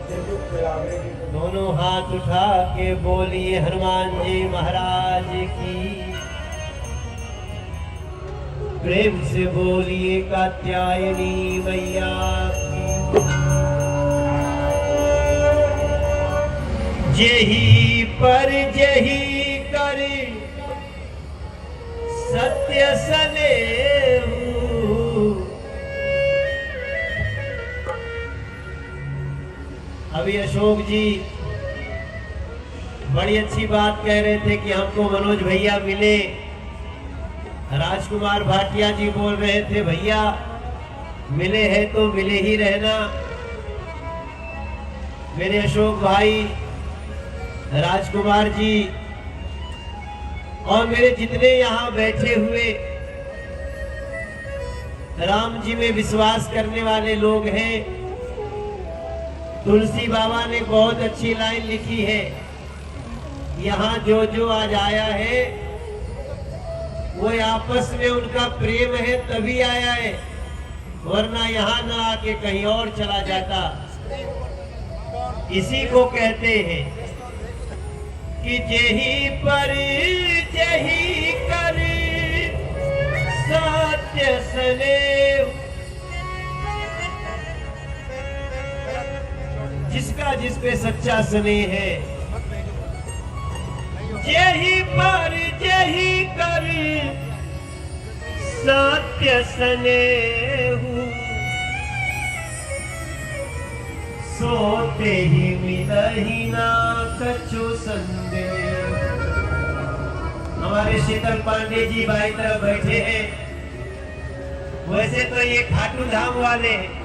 दोनों हाथ उठा के बोलिए हनुमान जी महाराज की। प्रेम से बोलिए कात्यायनी मैया की। जेहि पर जेहि कर सत्य सनेहु। अभी अशोक जी बड़ी अच्छी बात कह रहे थे कि हमको मनोज भैया मिले। राजकुमार भाटिया जी बोल रहे थे भैया मिले हैं तो मिले ही रहना। मेरे अशोक भाई, राजकुमार जी और मेरे जितने यहाँ बैठे हुए राम जी में विश्वास करने वाले लोग हैं, तुलसी बाबा ने बहुत अच्छी लाइन लिखी है। यहाँ जो जो आज आया है वो आपस में उनका प्रेम है तभी आया है, वरना यहाँ ना आके कहीं और चला जाता। इसी को कहते हैं कि जेहि पर जेहि कर सत्य स्नेह। जिसका जिस पे सच्चा स्नेह है, जेहि पर जेहि कर सत्य स्नेहु। सोते ही मिलहि ना कछु संदेह। हमारे शीतल पांडे जी बाई तरफ बैठे हैं। वैसे तो ये खाटू धाम वाले हैं।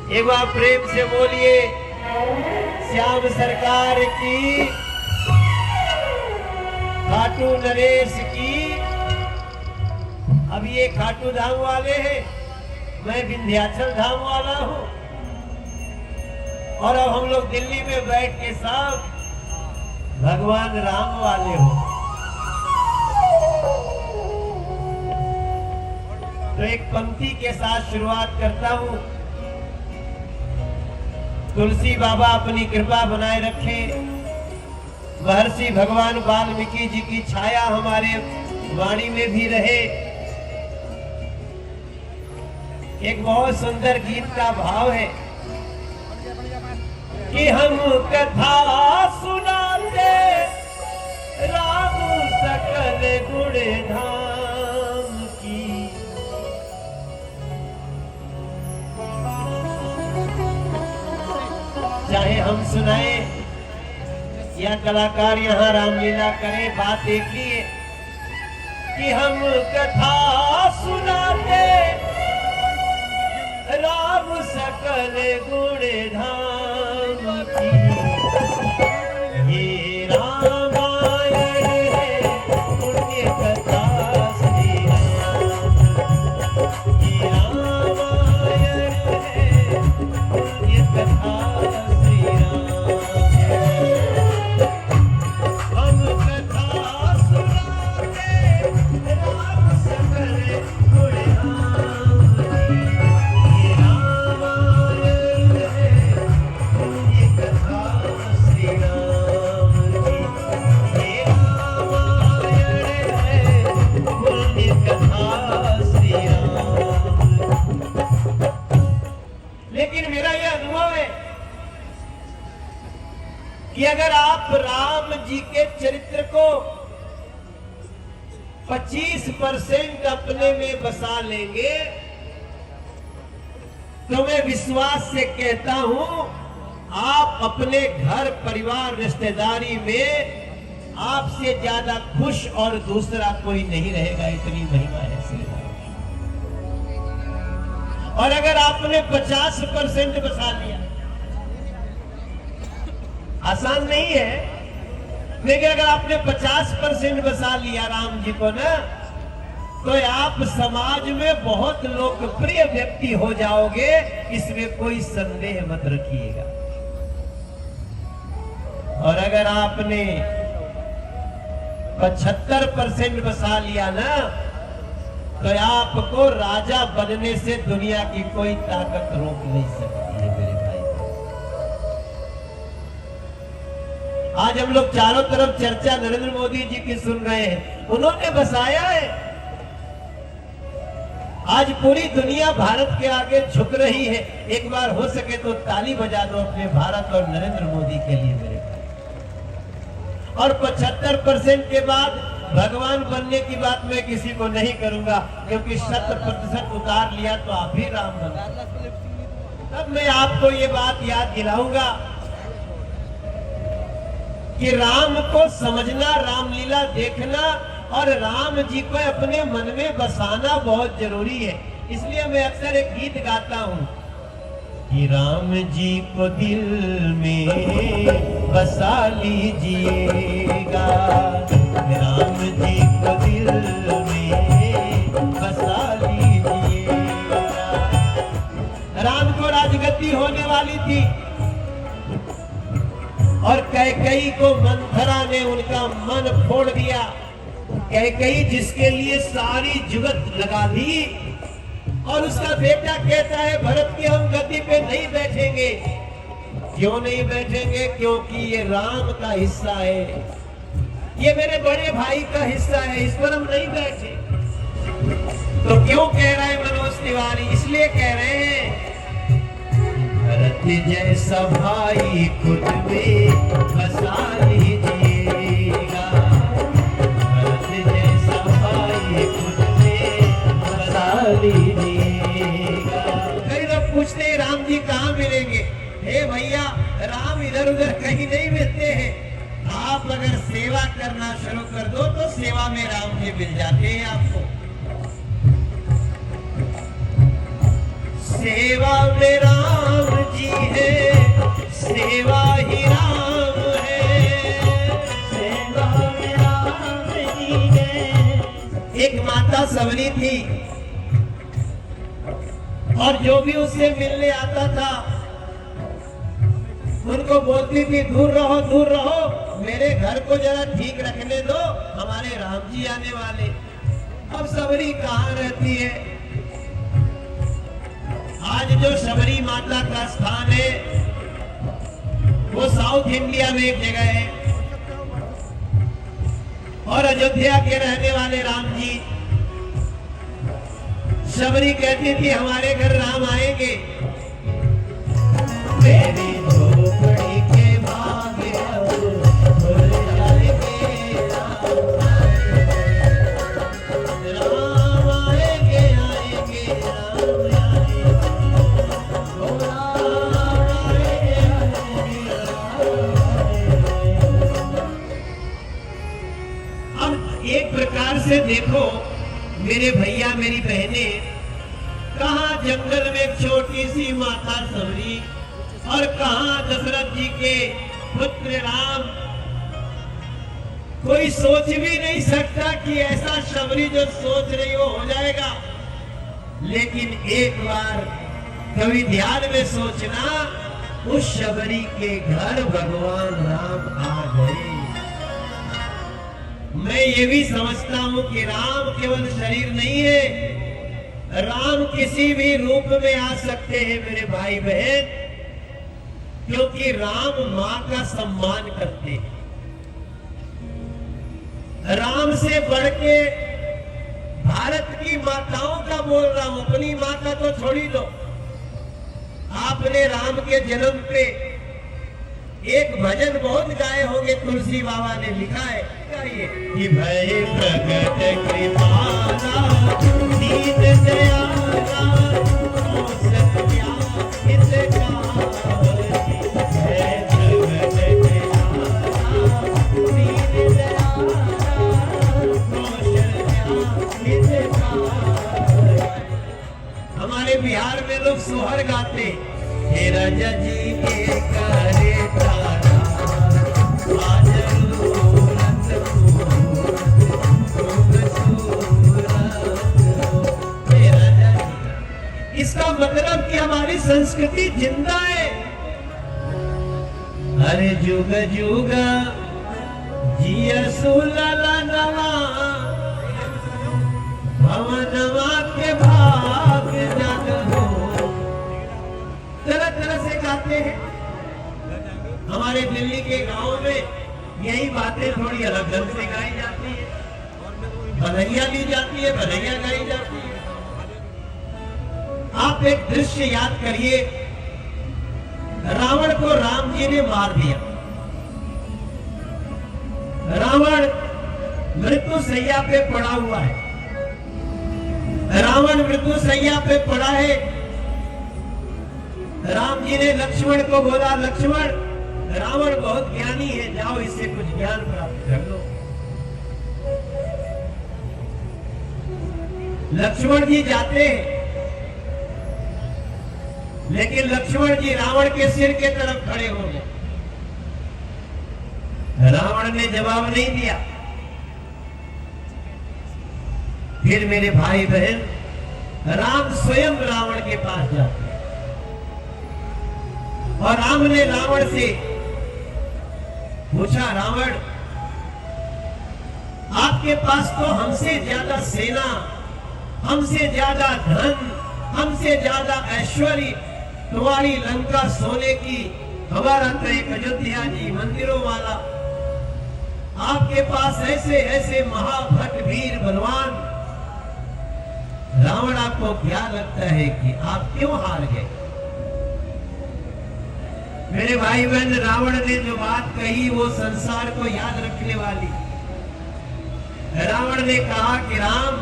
एक बार प्रेम से बोलिए श्याम सरकार की, खाटू नरेश की। अब ये खाटू धाम वाले हैं, मैं विंध्याचल धाम वाला हूँ। और अब हम लोग दिल्ली में बैठ के सब भगवान राम वाले हो। तो एक पंक्ति के साथ शुरुआत करता हूँ। तुलसी बाबा अपनी कृपा बनाए रखे, महर्षि भगवान वाल्मीकि जी की छाया हमारे वाणी में भी रहे। एक बहुत सुंदर गीत का भाव है कि हम कथा सुनाते राम सकल गुण धाम की। चाहे हम सुनाए या कलाकार यहाँ रामलीला करे, बात एक ही है कि हम कथा सुनाते राम सकल गुण धाम की। ये रामायण है पुण्य कथा श्री राम। ये रामायण है पुण्य कथा श्री राम। हम कथा सुनाते राम सकल गुण धाम की। लेकिन मेरा यह अनुभव है कि अगर आप राम जी के चरित्र को 25% अपने में बसा लेंगे तो मैं विश्वास से कहता हूं आप अपने घर परिवार रिश्तेदारी में आपसे ज्यादा खुश और दूसरा कोई नहीं रहेगा। इतनी महिमा है श्री राम। और अगर आपने 50% बसा लिया, आसान नहीं है, लेकिन अगर आपने 50% बसा लिया राम जी को ना, तो आप समाज में बहुत लोकप्रिय व्यक्ति हो जाओगे, इसमें कोई संदेह मत रखिएगा। और अगर आपने 75% बसा लिया ना, तो आपको राजा बनने से दुनिया की कोई ताकत रोक नहीं सकती है मेरे भाई। आज हम लोग चारों तरफ चर्चा नरेंद्र मोदी जी की सुन रहे हैं, उन्होंने बसाया है। आज पूरी दुनिया भारत के आगे झुक रही है। एक बार हो सके तो ताली बजा दो अपने भारत और नरेंद्र मोदी के लिए मेरे भाई। और 75% के बाद भगवान बनने की बात मैं किसी को नहीं करूंगा, क्योंकि 100% उतार लिया तो आप ही राम बन। तब मैं आपको ये बात याद दिलाऊंगा कि राम को समझना, रामलीला देखना और राम जी को अपने मन में बसाना बहुत जरूरी है। इसलिए मैं अक्सर एक गीत गाता हूँ कि राम जी को दिल में बसा लीजिएगा, राम जी को दिल में बसा लीजिएगा। राम को राजगद्दी होने वाली थी और कैकेयी को मंथरा ने उनका मन फोड़ दिया। कैकेयी जिसके लिए सारी जुगत लगा दी, और उसका बेटा कहता है भरत की हम गद्दी पे नहीं बैठेंगे। क्यों नहीं बैठेंगे? क्योंकि ये राम का हिस्सा है, ये मेरे बड़े भाई का हिस्सा है, इस पर हम नहीं बैठे। तो क्यों कह रहा है मनोज तिवारी? इसलिए कह रहे हैं भरत जैसा भाई खुद में बसा लीजिएगा, भरत जैसा भाई खुद में बसा लीजिएगा। कई लोग पूछते हैं राम जी कहाँ मिलेंगे? हे भैया, राम इधर उधर कहीं नहीं मिलते हैं। आप अगर सेवा करना शुरू कर दो तो सेवा में राम जी मिल जाते हैं आपको। सेवा में राम जी है, सेवा ही राम है, सेवा में राम जी है। एक माता सबरी थी और जो भी उससे मिलने आता था उनको बोलती थी दूर रहो, मेरे घर को जरा ठीक रखने दो, हमारे राम जी आने वाले। अब सबरी कहाँ रहती है? आज जो शबरी माता का स्थान है वो साउथ इंडिया में एक जगह है, और अयोध्या के रहने वाले राम जी, शबरी कहती थी हमारे घर राम आएंगे। मेरी झोपड़ी के भाग्य खुल जाएंगे, राम आएंगे, आएंगे राम आएंगे। अब एक प्रकार से देखो मेरे भैया मेरी बहने, कहाँ जंगल में एक छोटी सी माता सबरी और कहाँ दशरथ जी के पुत्र राम। कोई सोच भी नहीं सकता कि ऐसा शबरी जो सोच रही हो जाएगा। लेकिन एक बार कभी ध्यान में सोचना, उस शबरी के घर भगवान राम आ गए। मैं ये भी समझता हूं कि राम केवल शरीर नहीं है, राम किसी भी रूप में आ सकते हैं मेरे भाई बहन, क्योंकि राम मां का सम्मान करते हैं। राम से बढ़ के भारत की माताओं का बोल रहा हूं, अपनी मां का तो छोड़ ही दो। आपने राम के जन्म पे एक भजन बहुत गाए होंगे, तुलसी बाबा ने लिखा है कि भय प्रगट कृपाला दीन दयाला ओ सत्या हितकारी, भय प्रगट कृपाला दीन दयाला ओ सत्या हितकारी। हमारे बिहार में लोग सोहर गाते, हे राजा जी के करे तारा आज रूरत हे राजा जी। इसका मतलब कि हमारी संस्कृति जिंदा है। अरे जुग जुग जिया सुलला नवा भवनवा के भाग जग हो, तरह तरह से गाते हैं। हमारे दिल्ली के गांव में यही बातें थोड़ी अलग ढंग से गाई जाती है, बधैया ली जाती है, बधैया गाई जाती है। आप एक दृश्य याद करिए, रावण को राम जी ने मार दिया। रावण मृत्यु सैया पे पड़ा हुआ है, रावण मृत्यु सैया पे पड़ा है। राम जी ने लक्ष्मण को बोला, लक्ष्मण रावण बहुत ज्ञानी है, जाओ इससे कुछ ज्ञान प्राप्त कर लो। लक्ष्मण जी जाते हैं, लेकिन लक्ष्मण जी रावण के सिर के तरफ खड़े हो गए। रावण ने जवाब नहीं दिया। फिर मेरे भाई बहन, राम स्वयं रावण के पास जाते हैं और राम ने रावण से पूछा, रावण आपके पास तो हमसे ज्यादा सेना, हमसे ज्यादा धन, हमसे ज्यादा ऐश्वर्य, तुम्हारी लंका सोने की, हमारा तो एक अयोध्या जी मंदिरों वाला, आपके पास ऐसे ऐसे महाभट वीर बलवान, रावण आपको क्या लगता है कि आप क्यों हार गए? मेरे भाई बहन, रावण ने जो बात कही वो संसार को याद रखने वाली। रावण ने कहा कि राम,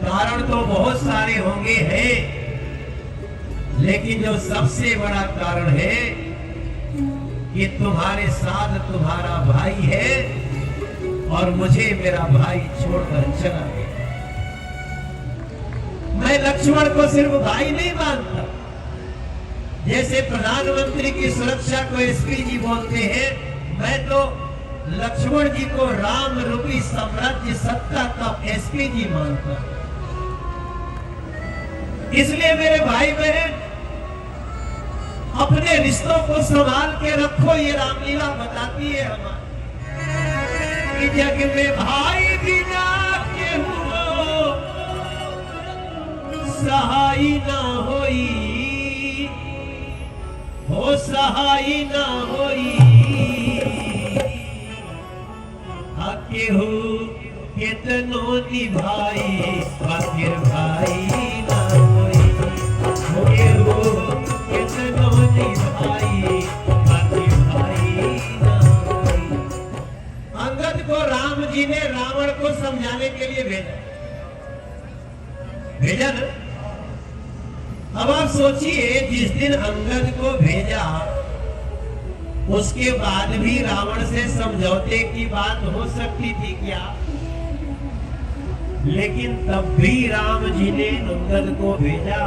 कारण तो बहुत सारे होंगे हैं, लेकिन जो सबसे बड़ा कारण है कि तुम्हारे साथ तुम्हारा भाई है और मुझे मेरा भाई छोड़कर चला गया। मैं लक्ष्मण को सिर्फ भाई नहीं मानता, जैसे प्रधानमंत्री की सुरक्षा को एसपी जी बोलते हैं, मैं तो लक्ष्मण जी को राम रूपी साम्राज्य सत्ता का एसपी जी मानता। इसलिए मेरे भाई बहन, अपने रिश्तों को संभाल के रखो। ये रामलीला बताती है हमारी कि जग में भाई बिना केहू सहाय ना होई, हो सहाय ना होई, केहू केतनो निभाई, आखिर भाई ना होई, केहू केतनो निभाई, आखिर भाई ना होई। अंगद को राम जी ने रावण को समझाने के लिए भेजा ना। अब आप सोचिए, जिस दिन अंगद को भेजा उसके बाद भी रावण से समझौते की बात हो सकती थी क्या? लेकिन तब भी राम जी ने अंगद को भेजा।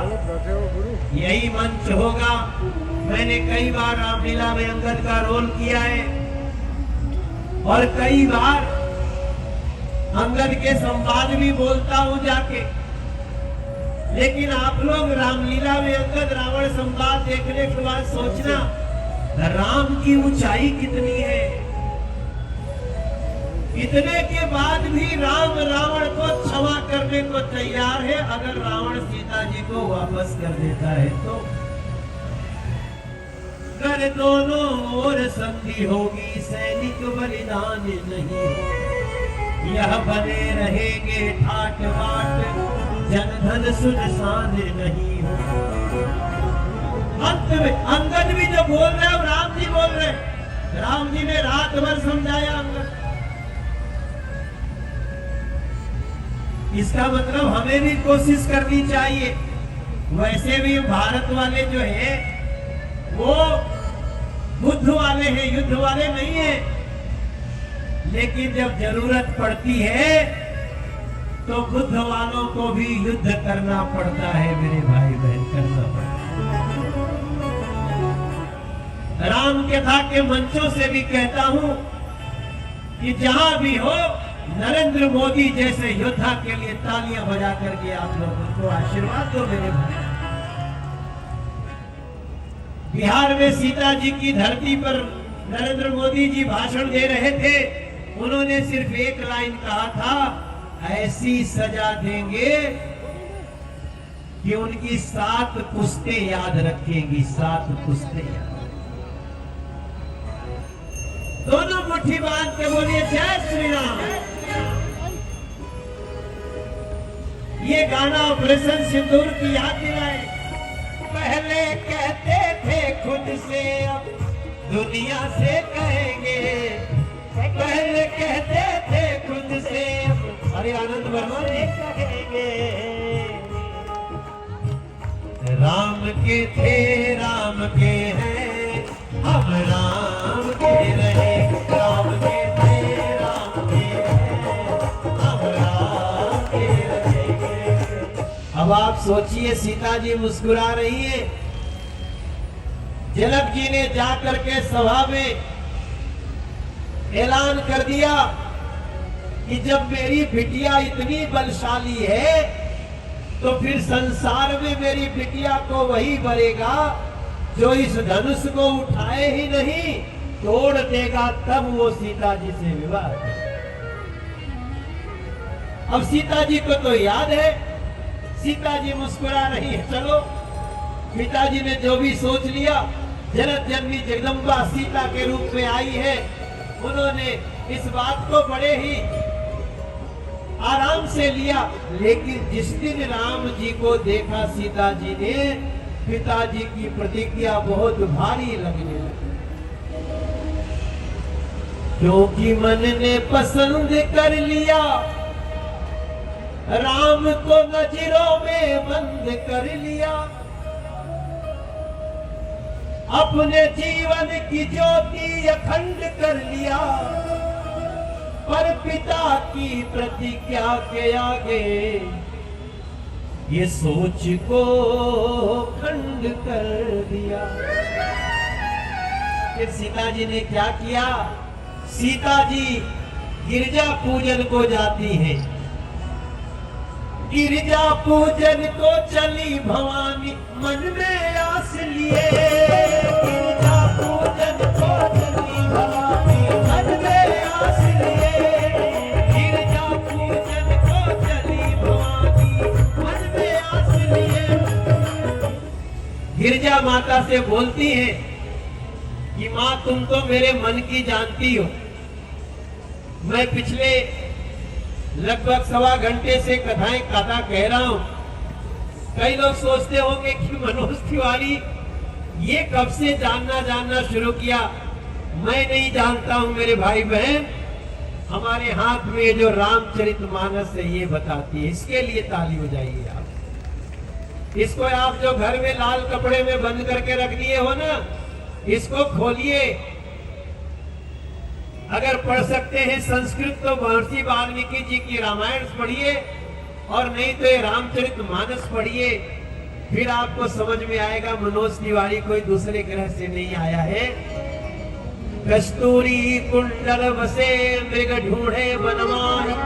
यही मंच होगा, मैंने कई बार रामलीला में अंगद का रोल किया है और कई बार अंगद के संवाद भी बोलता हूं जाके। लेकिन आप लोग रामलीला में अंगद रावण संवाद देखने के बाद सोचना, राम की ऊंचाई कितनी है। इतने के बाद भी राम रावण को क्षमा करने को तैयार है। अगर रावण सीता जी को वापस कर देता है तो कर दोनों ओर संधि होगी, सैनिक बलिदान नहीं हो। यह बने रहेंगे ठाट बाट, जनधन सुनसान नहीं हो। अंत में अंगद भी जो बोल रहे हैं राम जी बोल रहे हैं। राम जी ने रात भर समझाया अंगद। इसका मतलब हमें भी कोशिश करनी चाहिए। वैसे भी भारत वाले जो है वो बुद्ध वाले हैं, युद्ध वाले नहीं है। लेकिन जब जरूरत पड़ती है तो बुद्ध वालों को भी युद्ध करना पड़ता है मेरे भाई बहन, करना पड़ता है। राम कथा के मंचों से भी कहता हूं कि जहां भी हो, नरेंद्र मोदी जैसे योद्धा के लिए तालियां बजा करके आप लोग उनको आशीर्वाद दो मेरे भाई। बिहार में सीता जी की धरती पर नरेंद्र मोदी जी भाषण दे रहे थे। उन्होंने सिर्फ एक लाइन कहा था, ऐसी सजा देंगे कि उनकी 7 पुश्तें याद रखेंगी, 7 पुश्तें याद। दोनों मुट्ठी बांध के बोलिए जय श्री राम। ये गाना ऑपरेशन सिंदूर की याद दिलाए। पहले कहते थे खुद से अब दुनिया से कहेंगे, पहले कहते थे खुद से अब अरे आनंद वर्मा जी कहेंगे। राम के थे राम के हैं हम राम के रहे, राम के थे राम के हैं हम राम के रहेंगे। अब आप सोचिए सीता जी मुस्कुरा रही है। जनक जी ने जाकर के सभा में ऐलान कर दिया कि जब मेरी बिटिया इतनी बलशाली है तो फिर संसार में मेरी बिटिया को वही बनेगा जो इस धनुष को उठाए ही नहीं तोड़ देगा, तब वो सीता जी से विवाह करेगा। अब सीता जी को तो याद है, सीता जी मुस्कुरा रही है। चलो पिताजी ने जो भी सोच लिया, जगत जननी जगदम्बा सीता के रूप में आई है, उन्होंने इस बात को बड़े ही आराम से लिया। लेकिन जिस दिन राम जी को देखा सीता जी ने, पिताजी की प्रतिज्ञा बहुत भारी लगने लगी, क्योंकि मन ने पसंद कर लिया, राम को नजरों में बंद कर लिया, अपने जीवन की ज्योति अखंड कर लिया, पर पिता की प्रतिज्ञा के आगे ये सोच को खंड कर दिया। फिर सीता जी ने क्या किया? सीता जी गिरजा पूजन को जाती हैं। गिरजा पूजन को चली भवानी, मन में आस लिए। गिरजा पूजन को चली भवानी, मन में आस लिए। गिरजा पूजन को चली भवानी, मन में आस लिए। गिरजा माता से बोलती है कि माँ तुम तो मेरे मन की जानती हो। मैं पिछले लगभग 1.25 घंटे से कथाएं कथा कह रहा हूं। कई लोग सोचते होंगे कि मनोज तिवारी ये कब से जानना शुरू किया। मैं नहीं जानता हूं मेरे भाई बहन। हमारे हाथ में जो रामचरितमानस है ये बताती है। इसके लिए ताली हो जाइए आप। इसको आप जो घर में लाल कपड़े में बंद करके रख दिए हो ना, इसको खोलिए। अगर पढ़ सकते हैं संस्कृत तो महर्षि वाल्मीकि जी की रामायण पढ़िए, और नहीं तो ये रामचरितमानस पढ़िए। फिर आपको समझ में आएगा मनोज तिवारी कोई दूसरे ग्रह से नहीं आया है। कस्तूरी कुंडल बसे मृग ढूंढे बनवारी।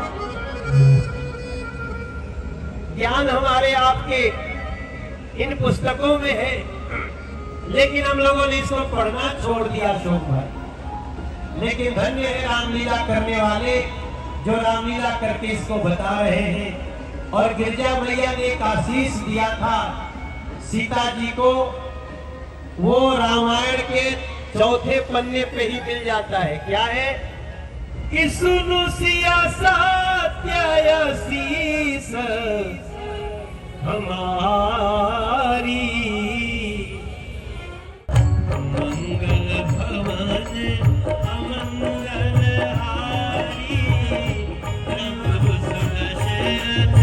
ज्ञान हमारे आपके इन पुस्तकों में है, लेकिन हम लोगों ने इसको पढ़ना छोड़ दिया अशोक भाई। लेकिन धन्य है रामलीला करने वाले जो रामलीला करके इसको बता रहे हैं। और गिरजा मैया ने एक आशीष दिया था सीता जी को, वो रामायण के 4थे पन्ने पे ही मिल जाता है। क्या है कि सुनु सिया सत्य शीस हमारी, मंगल भवन अमंगल हारी, प्रभु सुदशरथ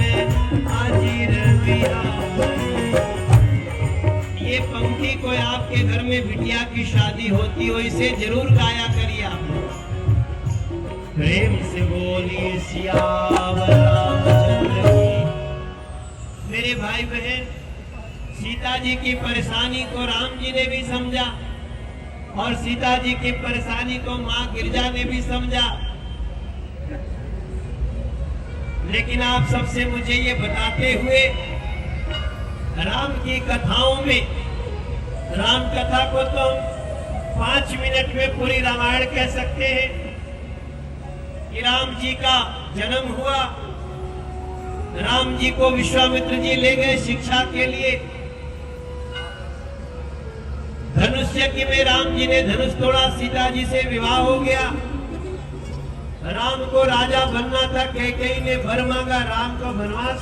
अजिर बिहारी। ये पंक्ति कोई आपके घर में बिटिया की शादी होती हो, इसे जरूर गाया करिए आप। प्रेम से बोलिए सियावर रामचंद्र की। मेरे भाई बहन, सीता जी की परेशानी को राम जी ने भी समझा, और सीता जी की परेशानी को मां गिरजा ने भी समझा। लेकिन आप सबसे मुझे ये बताते हुए, राम की कथाओं में, राम कथा को तो 5 मिनट में पूरी रामायण कह सकते हैं कि राम जी का जन्म हुआ, राम जी को विश्वामित्र जी ले गए शिक्षा के लिए, धनुष दुष्यज्ञ में राम जी ने धनुष तोड़ा, सीता जी से विवाह हो गया। राम को राजा बनना था, कैकेयी ने वर मांगा राम को वनवास।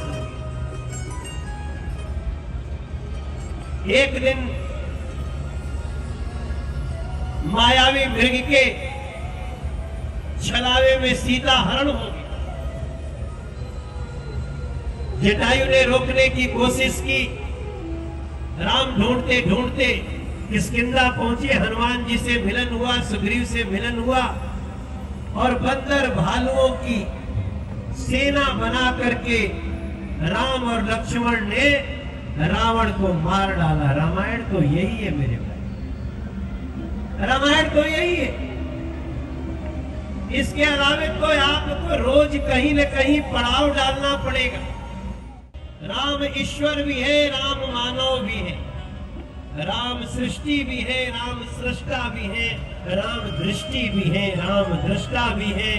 एक दिन मायावी मृग के छलावे में सीता हरण हो गई। जटायु ने रोकने की कोशिश की। राम ढूंढते ढूंढते किष्किंधा पहुंचे, हनुमान जी से मिलन हुआ, सुग्रीव से मिलन हुआ और बंदर भालुओं की सेना बना करके राम और लक्ष्मण ने रावण को मार डाला। रामायण तो यही है मेरे भाई, रामायण तो यही है। इसके अलावे तो आपको रोज कहीं न कहीं पड़ाव डालना पड़ेगा। राम ईश्वर भी है, राम मानव भी है, राम सृष्टि भी है, राम सृष्टा भी है, राम दृष्टि भी है, राम दृष्टा भी है।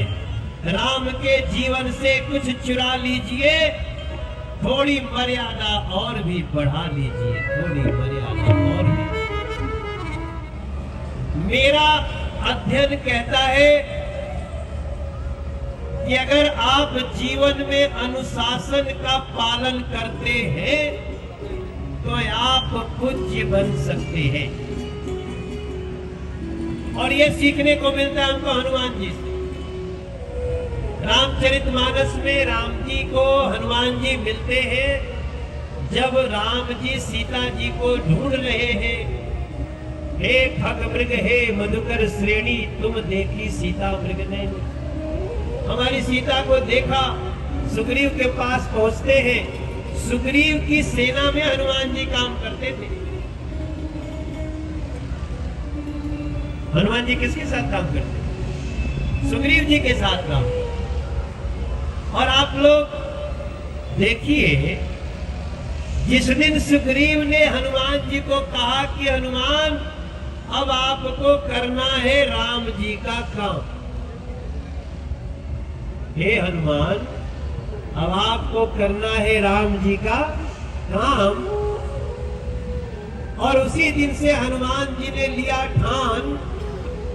राम के जीवन से कुछ चुरा लीजिए, थोड़ी मर्यादा और भी बढ़ा लीजिए, थोड़ी मर्यादा और भी। मेरा अध्ययन कहता है कि अगर आप जीवन में अनुशासन का पालन करते हैं तो आप पूज्य बन सकते हैं। और ये सीखने को मिलता है हमको हनुमान जी से। रामचरितमानस में राम जी को हनुमान जी मिलते हैं जब राम जी सीता जी को ढूंढ रहे हैं। हे खग मृग हे मधुकर श्रेणी, तुम देखी सीता मृग ने। हमारी सीता को देखा। सुग्रीव के पास पहुंचते हैं। सुग्रीव की सेना में हनुमान जी काम करते थे। हनुमान जी किसके साथ काम करते थे? सुग्रीव जी के साथ काम। और आप लोग देखिए, जिस दिन सुग्रीव ने हनुमान जी को कहा कि हनुमान अब आपको करना है राम जी का काम, हे हनुमान अब आपको करना है राम जी का काम। और उसी दिन से हनुमान जी ने लिया ठान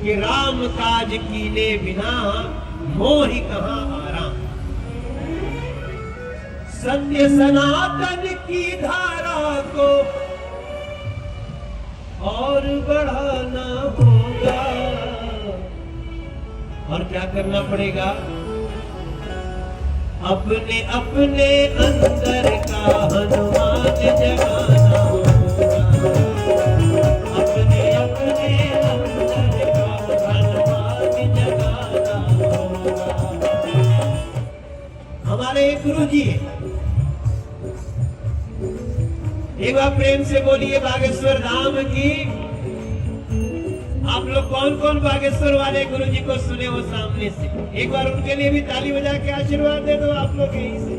कि राम काज कीने बिना मोहि कहां आराम। सत्य सनातन की धारा को और बढ़ाना होगा। और क्या करना पड़ेगा? अपने अपने अंदर का हनुमान जगाना होगा। अपने अपने अंदर का हनुमान जगाना होगा। हमारे एक गुरु जी है, एक बार प्रेम से बोलिए बागेश्वर धाम की। आप लोग कौन कौन बागेश्वर वाले गुरु जी को सुने हो सामने से? एक बार उनके लिए भी ताली बजा के आशीर्वाद दे दो आप लोग यहीं से।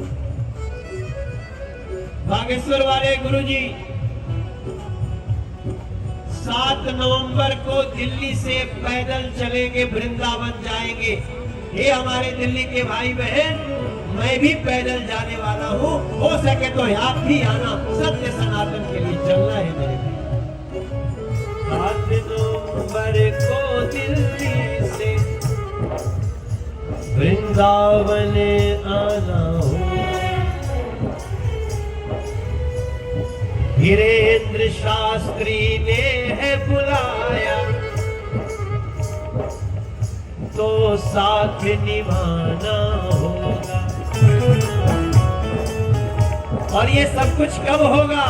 बागेश्वर वाले गुरु जी 7 नवंबर को दिल्ली से पैदल चलेंगे, वृंदावन जाएंगे। ये हमारे दिल्ली के भाई बहन, मैं भी पैदल जाने वाला हूँ। हो सके तो आप भी आना, सत्य सनातन के लिए चलना है मेरे भाई। 7 नवंबर को दिल्ली से वृंदावन आना हो। धीरेन्द्र शास्त्री ने है बुलाया तो साथ निभाना होगा। और ये सब कुछ कब होगा?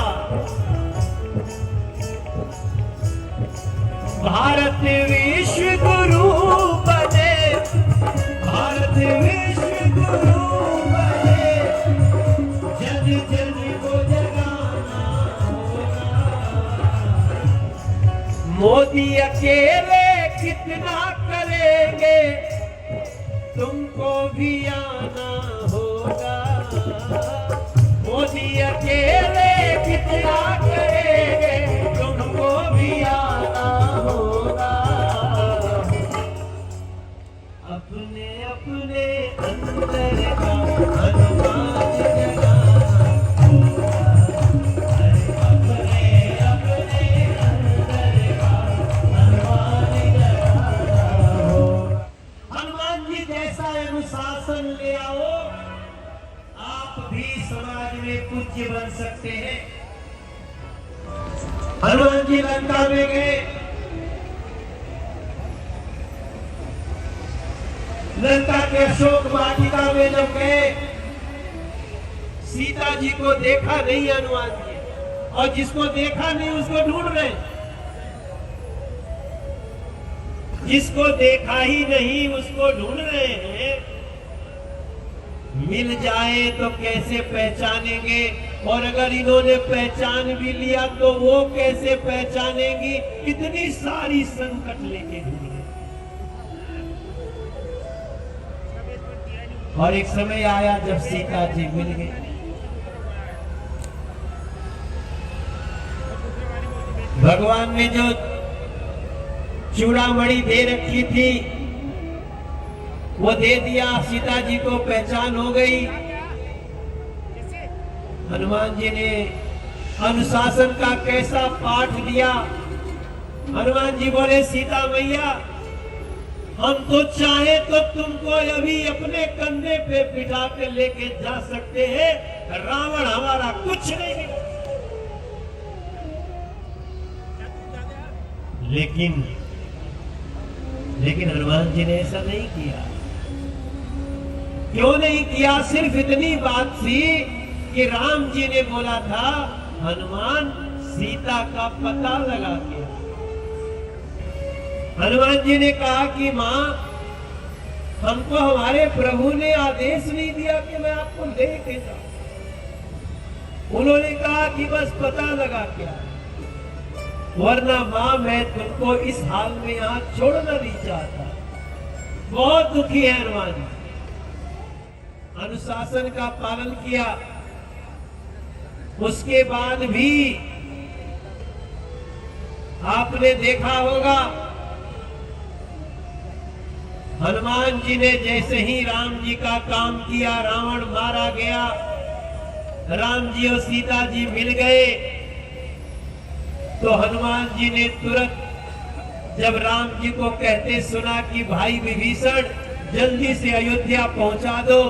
भारत विश्व गुरु बने, भारत विश्व गुरु बने, जन जन को जगाना होगा। मोदी अकेले कितना करेंगे, तुमको भी आना होगा। मोदी अकेले कितना करेंगे, तुमको भी आना होगा। अपने अपने अंदर का हनुमान जगाना होगा। अपने अपने अंदर का पूज्य बन सकते हैं। हनुमान जी लंका में गए, लंका के अशोक वाटिका में जब गए, सीता जी को देखा नहीं हनुमान जी, और जिसको देखा नहीं उसको ढूंढ रहे। जिसको देखा ही नहीं उसको ढूंढ रहे हैं। मिल जाए तो कैसे पहचानेंगे, और अगर इन्होंने पहचान भी लिया तो वो कैसे पहचानेंगी? इतनी सारी संकट लेके ढूंढ रहे। और एक समय आया जब सीता जी मिल गई। भगवान ने जो चूड़ामणि दे रखी थी वो दे दिया, सीता जी को पहचान हो गई। हनुमान जी ने अनुशासन का कैसा पाठ दिया। हनुमान जी बोले, सीता मैया हम तो चाहे तो तुमको अभी अपने कंधे पे बिठा कर लेके जा सकते हैं, रावण हमारा कुछ नहीं है। लेकिन हनुमान जी ने ऐसा नहीं किया। क्यों नहीं किया? सिर्फ इतनी बात थी कि राम जी ने बोला था, हनुमान सीता का पता लगा के। हनुमान जी ने कहा कि मां, हमको हमारे प्रभु ने आदेश नहीं दिया कि मैं आपको लेके जाऊं। उन्होंने कहा कि बस पता लगा क्या, वरना मां मैं तुमको इस हाल में यहां छोड़ना नहीं चाहता। बहुत दुखी है हनुमान जी। अनुशासन का पालन किया, उसके बाद भी आपने देखा होगा हनुमान जी ने जैसे ही राम जी का काम किया, रावण मारा गया, राम जी और सीता जी मिल गए, तो हनुमान जी ने तुरंत जब राम जी को कहते सुना कि भाई विभीषण जल्दी से अयोध्या पहुंचा दो,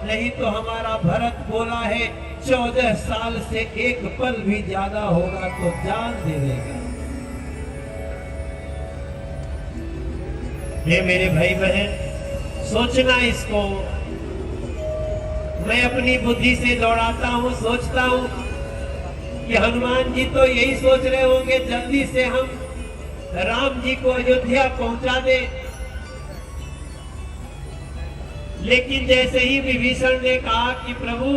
नहीं तो हमारा भरत बोला है 14 साल से एक पल भी ज्यादा होगा तो जान दे देगा। ये मेरे भाई बहन, सोचना इसको। मैं अपनी बुद्धि से दौड़ाता हूँ, सोचता हूँ कि हनुमान जी तो यही सोच रहे होंगे जल्दी से हम राम जी को अयोध्या पहुंचा दे। लेकिन जैसे ही विभीषण ने कहा कि प्रभु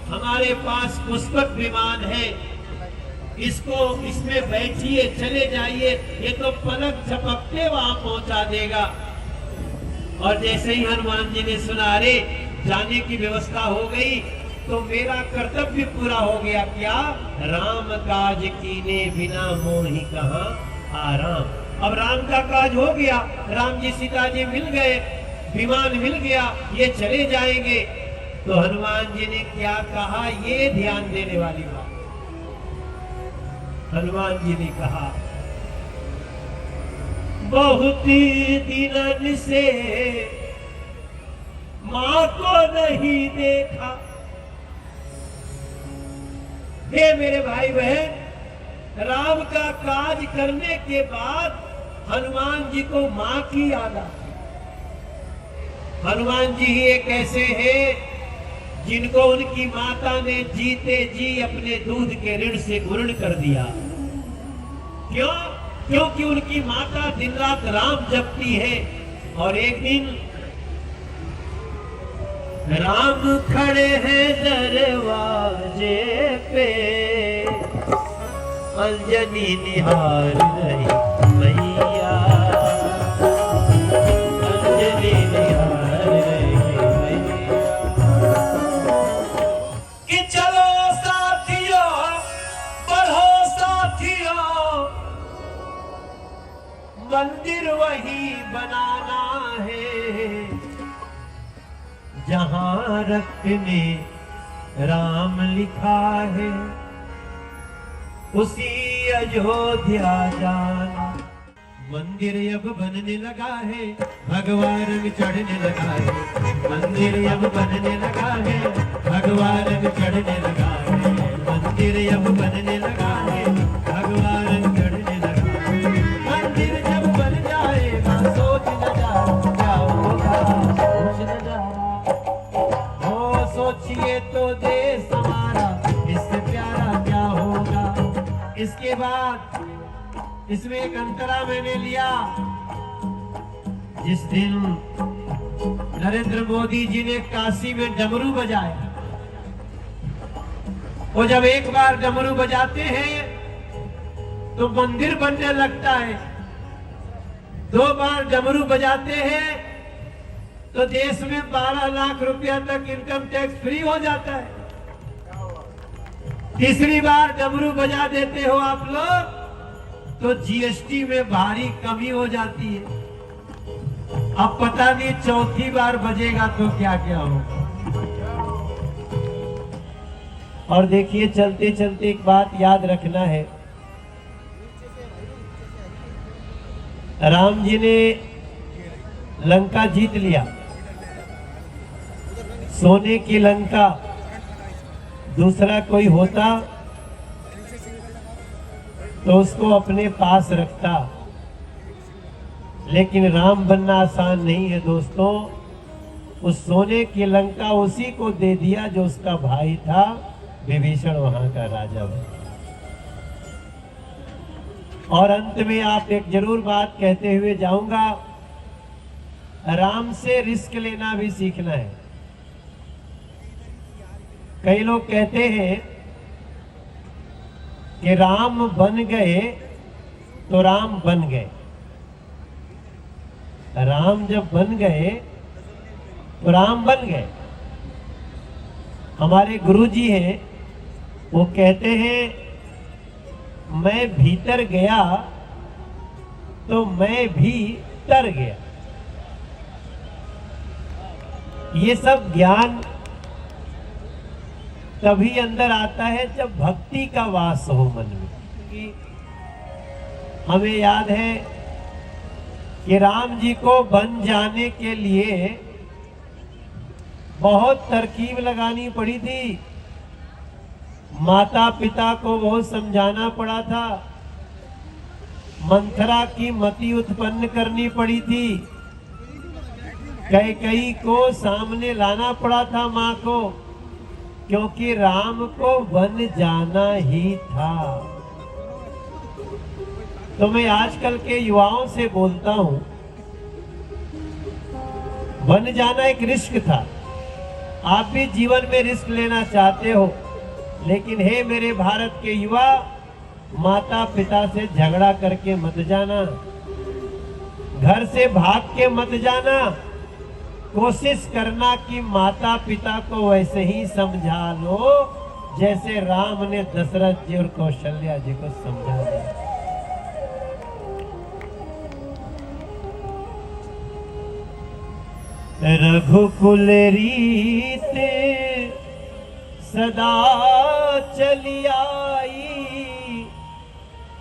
हमारे पास पुष्पक विमान है, इसमें बैठिए, चले जाइए, ये तो पलक झपकते वहां पहुंचा देगा। और जैसे ही हनुमान जी ने सुना, अरे जाने की व्यवस्था हो गई तो मेरा कर्तव्य पूरा हो गया। क्या? राम काज कीने बिना मोहि कहां आराम। अब राम का काज हो गया, राम जी सीता जी मिल गए, विमान मिल गया, ये चले जाएंगे। तो हनुमान जी ने क्या कहा, ये ध्यान देने वाली बात। हनुमान जी ने कहा, बहुत दिनन से मां को नहीं देखा। हे मेरे भाई बहन, राम का काज करने के बाद हनुमान जी को मां की याद आती। हनुमान जी ही एक ऐसे हैं जिनको उनकी माता ने जीते जी अपने दूध के ऋण से गुण कर दिया। क्यों? क्योंकि उनकी माता दिन रात राम जपती है। और एक दिन राम खड़े हैं दरवाजे पे, अंजनी निहार रही मैया, अंजनी निहार रही मैया। कि चलो साथियों, बढ़ो साथियों, मंदिर वही बनाना है जहां रखने राम लिखा है, उसी अयोध्या जाना। मंदिर अब बनने लगा है, भगवा रंग चढ़ने लगा है। मंदिर अब बनने लगा है, भगवा रंग चढ़ने लगा है। मंदिर अब बनने लगा है, भगवा रंग चढ़ने लगा है। मंदिर जब बन जाएगा सोच न जा क्या होगा, सोच न जा हो सोचिए तो देश हमारा इससे प्यारा क्या होगा। इसके बाद इसमें एक अंतरा मैंने लिया। जिस दिन नरेंद्र मोदी जी ने काशी में डमरू बजाया, वो जब एक बार डमरू बजाते हैं तो मंदिर बनने लगता है, 2 बार डमरू बजाते हैं तो देश में 12 लाख रुपया तक इनकम टैक्स फ्री हो जाता है। तीसरी बार डमरू बजा देते हो आप लोग तो जीएसटी में भारी कमी हो जाती है। अब पता नहीं चौथी बार बजेगा तो क्या क्या होगा। और देखिए चलते चलते एक बात याद रखना है, राम जी ने लंका जीत लिया, सोने की लंका दूसरा कोई होता तो उसको अपने पास रखता, लेकिन राम बनना आसान नहीं है दोस्तों। उस सोने की लंका उसी को दे दिया जो उसका भाई था विभीषण, वहां का राजा बना। और अंत में आप एक जरूर बात कहते हुए जाऊंगा, राम से रिस्क लेना भी सीखना है। कई लोग कहते हैं कि राम बन गए तो राम बन गए। राम जब बन गए तो राम बन गए। हमारे गुरुजी हैं, वो कहते हैं मैं भीतर गया तो मैं भी तर गया। ये सब ज्ञान तभी अंदर आता है जब भक्ति का वास हो मन में। हमें याद है कि राम जी को बन जाने के लिए बहुत तरकीब लगानी पड़ी थी। माता पिता को बहुत समझाना पड़ा था, मंथरा की मति उत्पन्न करनी पड़ी थी, कैकेयी को सामने लाना पड़ा था मां को, क्योंकि राम को बन जाना ही था। तो मैं आजकल के युवाओं से बोलता हूं, बन जाना एक रिस्क था। आप भी जीवन में रिस्क लेना चाहते हो, लेकिन हे मेरे भारत के युवा, माता पिता से झगड़ा करके मत जाना, घर से भाग के मत जाना। कोशिश करना कि माता पिता को वैसे ही समझा लो जैसे राम ने दशरथ जी और कौशल्या जी को समझा दिया। रघुकुल रीत सदा चली आई,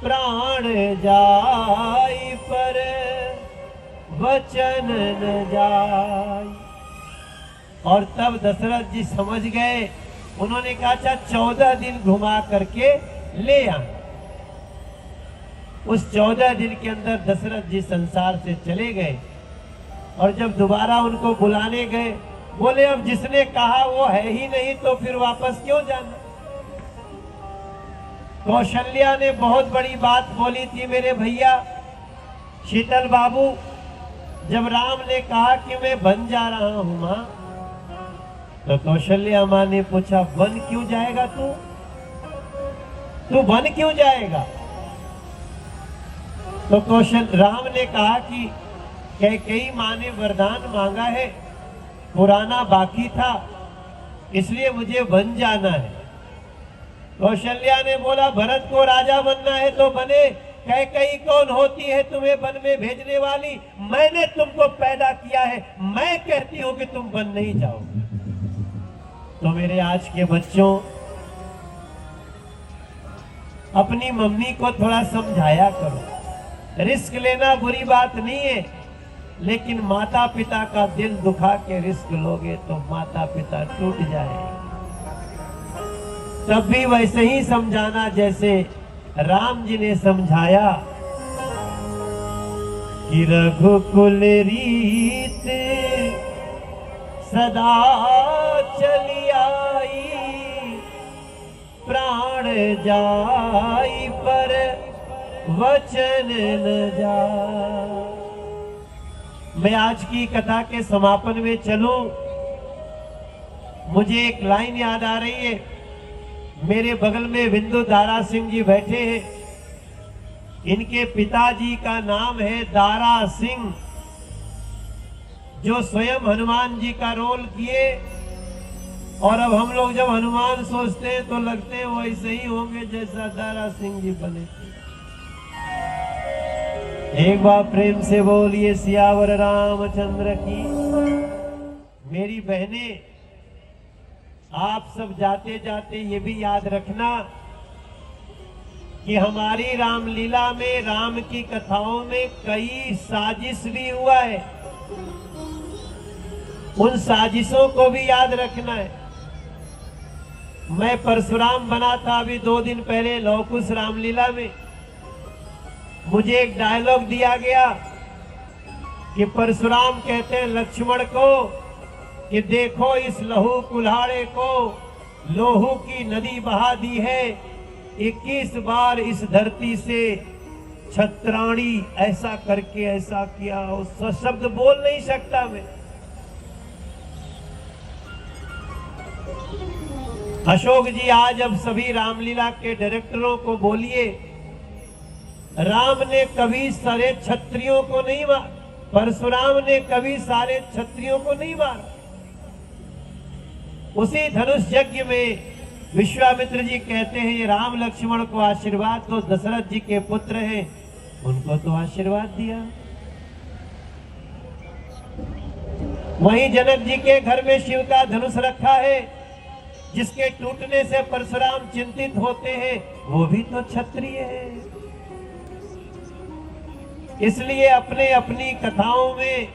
प्राण जाई पर वचन न जाई। और तब दशरथ जी समझ गए। उन्होंने कहा अच्छा 14 दिन घुमा करके ले आए। उस 14 दिन के अंदर दशरथ जी संसार से चले गए। और जब दोबारा उनको बुलाने गए, बोले अब जिसने कहा वो है ही नहीं तो फिर वापस क्यों जाना। कौशल्या ने बहुत बड़ी बात बोली थी मेरे भैया शीतल बाबू। जब राम ने कहा कि मैं बन जा रहा हूं मां, तो कौशल्या मां ने पूछा बन क्यों जाएगा तू बन क्यों जाएगा। तो राम ने कहा कि कैकेयी मां ने वरदान मांगा है, पुराना बाकी था, इसलिए मुझे बन जाना है। कौशल्या ने बोला भरत को राजा बनना है तो बने, कैकेयी कौन होती है तुम्हें वन में भेजने वाली। मैंने तुमको पैदा किया है, मैं कहती हूं कि तुम वन नहीं जाओगे। तो मेरे आज के बच्चों, अपनी मम्मी को थोड़ा समझाया करो। रिस्क लेना बुरी बात नहीं है, लेकिन माता पिता का दिल दुखा के रिस्क लोगे तो माता पिता टूट जाए। तब भी वैसे ही समझाना जैसे राम जी ने समझाया कि रघुकुल रीत सदा चली आई, प्राण जाई पर वचन न जा। मैं आज की कथा के समापन में चलूं, मुझे एक लाइन याद आ रही है। मेरे बगल में बिंदु दारा सिंह जी बैठे हैं। इनके पिताजी का नाम है दारा सिंह, जो स्वयं हनुमान जी का रोल किए। और अब हम लोग जब हनुमान सोचते हैं तो लगते हैं वो ऐसे ही होंगे जैसा दारा सिंह जी बने थे। एक बार प्रेम से बोलिए सियावर रामचंद्र की। मेरी बहनें, आप सब जाते जाते ये भी याद रखना कि हमारी रामलीला में, राम की कथाओं में कई साजिश भी हुआ है। उन साजिशों को भी याद रखना है। मैं परशुराम बना था अभी 2 दिन पहले लौकुश रामलीला में। मुझे एक डायलॉग दिया गया कि परशुराम कहते हैं लक्ष्मण को कि देखो इस लहू कुल्हाड़े को, लोहू की नदी बहा दी है। 21 बार इस धरती से छत्राणी ऐसा करके ऐसा किया। उस शब्द बोल नहीं सकता मैं। अशोक जी, आज अब सभी रामलीला के डायरेक्टरों को बोलिए, राम ने कभी सारे क्षत्रियों को नहीं मारा, परशुराम ने कभी सारे क्षत्रियों को नहीं मारा। उसी धनुष यज्ञ में विश्वामित्र जी कहते हैं राम लक्ष्मण को आशीर्वाद दो, दशरथ जी के पुत्र हैं, उनको तो आशीर्वाद दिया। वहीं जनक जी के घर में शिव का धनुष रखा है, जिसके टूटने से परशुराम चिंतित होते हैं, वो भी तो क्षत्रिय है। इसलिए अपने अपनी कथाओं में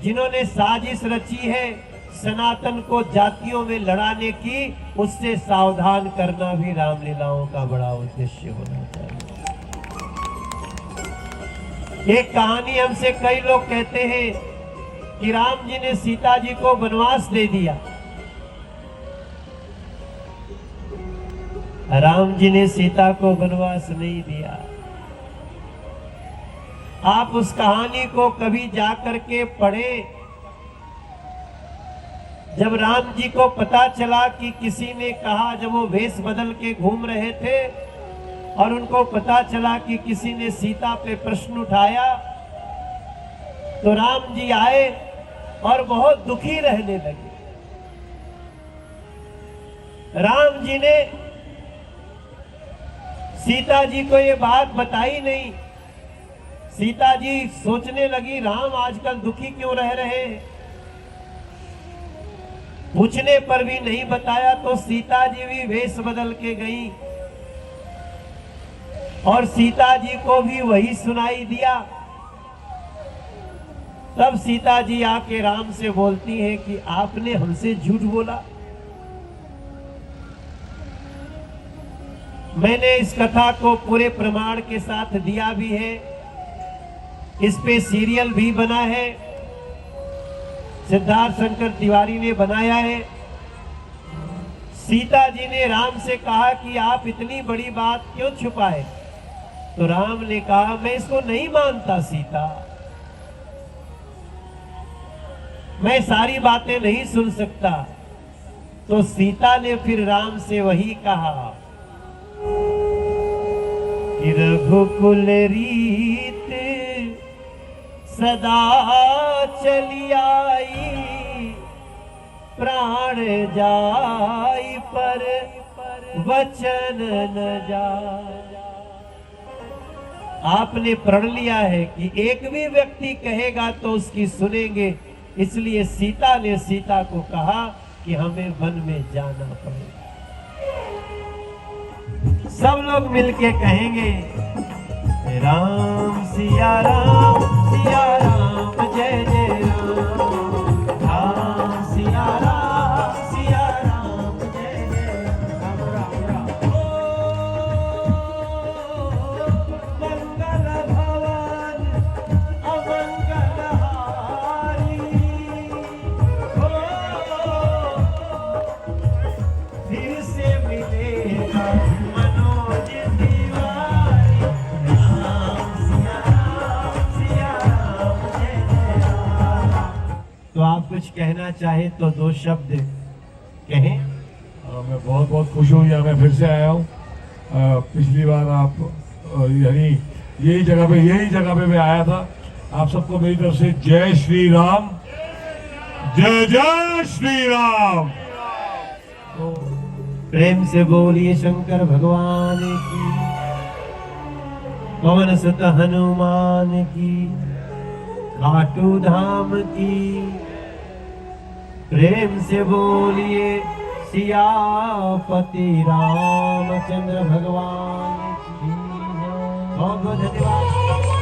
जिन्होंने साजिश रची है सनातन को जातियों में लड़ाने की, उससे सावधान करना भी रामलीलाओं का बड़ा उद्देश्य होना चाहिए। एक कहानी हमसे कई लोग कहते हैं कि राम जी ने सीता जी को वनवास दे दिया। राम जी ने सीता को वनवास नहीं दिया। आप उस कहानी को कभी जाकर के पढ़ें। जब राम जी को पता चला कि किसी ने कहा, जब वो वेश बदल के घूम रहे थे और उनको पता चला कि किसी ने सीता पे प्रश्न उठाया, तो राम जी आए और बहुत दुखी रहने लगे। राम जी ने सीता जी को ये बात बताई नहीं। सीता जी सोचने लगी राम आजकल दुखी क्यों रह रहे हैं। पूछने पर भी नहीं बताया, तो सीता जी भी वेश बदल के गई और सीता जी को भी वही सुनाई दिया। तब सीता जी आके राम से बोलती हैं कि आपने हमसे झूठ बोला। मैंने इस कथा को पूरे प्रमाण के साथ दिया भी है, इस पे सीरियल भी बना है, सिद्धार्थ शंकर तिवारी ने बनाया है। सीता जी ने राम से कहा कि आप इतनी बड़ी बात क्यों छुपाए, तो राम ने कहा मैं इसको नहीं मानता सीता, मैं सारी बातें नहीं सुन सकता। तो सीता ने फिर राम से वही कहा कि रघुकुल रीत सदा चली आई, प्राण जाई पर वचन न जाए। आपने प्रण लिया है कि एक भी व्यक्ति कहेगा तो उसकी सुनेंगे, इसलिए सीता ने सीता को कहा कि हमें वन में जाना पड़ेगा। सब लोग मिलके कहेंगे राम सिया राम जय जय राम, राम सिया राम जय जय राम, राम राम। कुछ कहना चाहे तो 2 शब्द कहें। मैं बहुत बहुत खुश हूँ, यहाँ मैं फिर से आया हूँ। पिछली बार आप यानी यही जगह पे मैं आया था। आप सबको मेरी तरफ से जय श्री राम, जय जय श्री राम। तो प्रेम से बोलिए शंकर भगवान की, पवन सुत हनुमान की, खाटू धाम की। प्रेम से बोलिए सियापति रामचंद्र भगवान की। बहुत बहुत धन्यवाद।